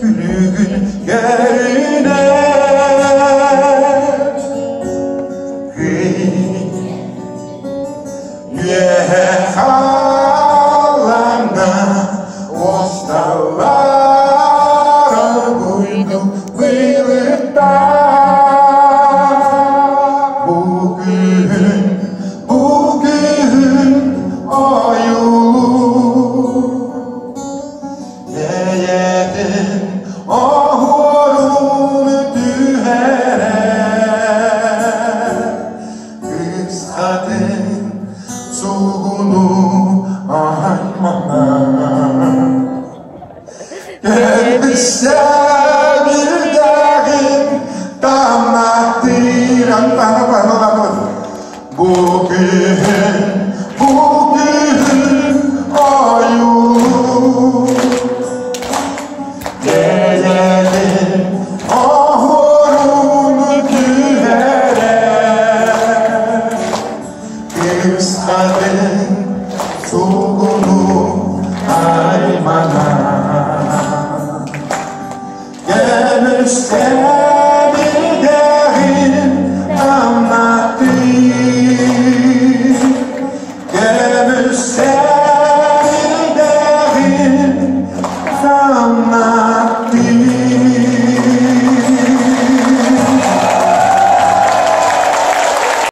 Günün yerine Yehalana ostalara koydum kıyılıkta. Bugün ayolu ne yedin ahurunu dühere kıskadın soğunu aymana gelmişse bir dağın damlattıran bana bugün ayolu gelelim ahurunu dühere kıskadın soğunu aymana gelmişse